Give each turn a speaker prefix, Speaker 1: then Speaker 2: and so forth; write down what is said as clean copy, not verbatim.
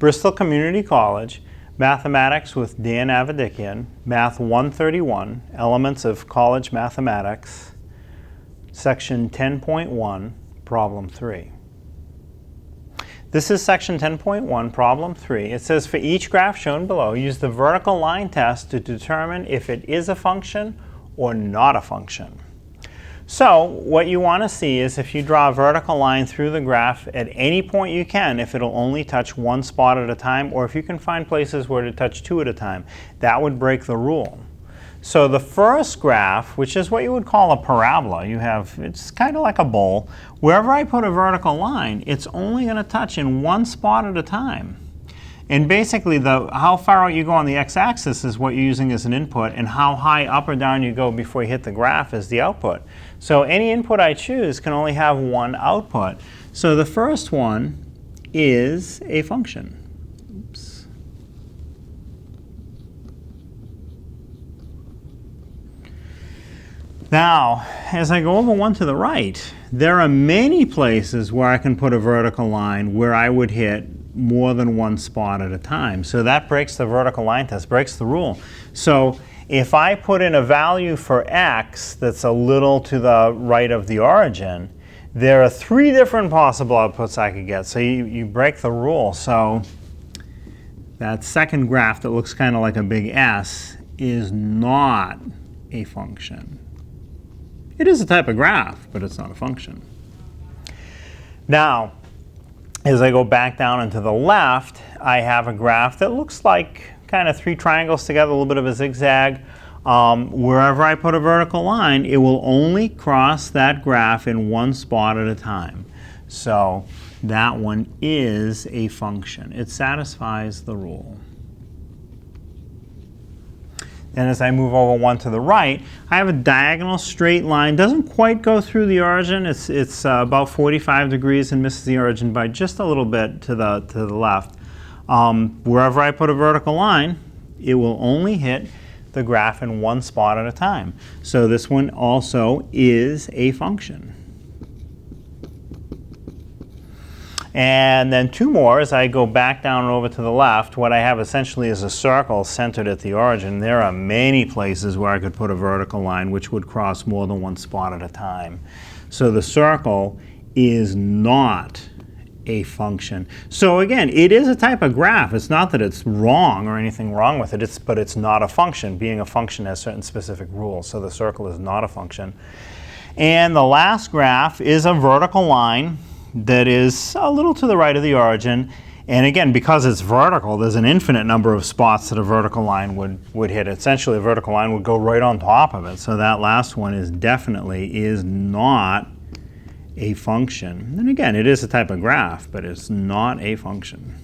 Speaker 1: Bristol Community College, Mathematics with Dan Avedikian, Math 131, Elements of College Mathematics, Section 10.1, Problem 3. This is Section 10.1, Problem 3. It says, for each graph shown below, use the vertical line test to determine if it is a function or not a function. So what you want to see is if you draw a vertical line through the graph at any point you can, if it'll only touch one spot at a time, or if you can find places where to touch two at a time, that would break the rule. So the first graph, which is what you would call a parabola, it's kind of like a bowl. Wherever I put a vertical line, it's only going to touch in one spot at a time. And basically, how far out you go on the x-axis is what you're using as an input, and how high up or down you go before you hit the graph is the output. So any input I choose can only have one output. So the first one is a function. Oops. Now, as I go over one to the right, there are many places where I can put a vertical line where I would hit more than one spot at a time. So that breaks the vertical line test, breaks the rule. So if I put in a value for x that's a little to the right of the origin, there are three different possible outputs I could get. So you break the rule. So that second graph that looks kind of like a big S is not a function. It is a type of graph, but it's not a function. Now, as I go back down and to the left, I have a graph that looks like kind of three triangles together, a little bit of a zigzag. Wherever I put a vertical line, it will only cross that graph in one spot at a time. So that one is a function. It satisfies the rule. And as I move over one to the right, I have a diagonal straight line. Doesn't quite go through the origin. It's about 45 degrees and misses the origin by just a little bit to the left. Wherever I put a vertical line, it will only hit the graph in one spot at a time. So this one also is a function. And then two more, as I go back down and over to the left, what I have essentially is a circle centered at the origin. There are many places where I could put a vertical line which would cross more than one spot at a time. So the circle is not a function. So again, it is a type of graph. It's not that it's wrong or anything wrong with it, but it's not a function. Being a function has certain specific rules. So the circle is not a function. And the last graph is a vertical line that is a little to the right of the origin. And again, because it's vertical, there's an infinite number of spots that a vertical line would hit. Essentially, a vertical line would go right on top of it. So that last one is not a function. And again, it is a type of graph, but it's not a function.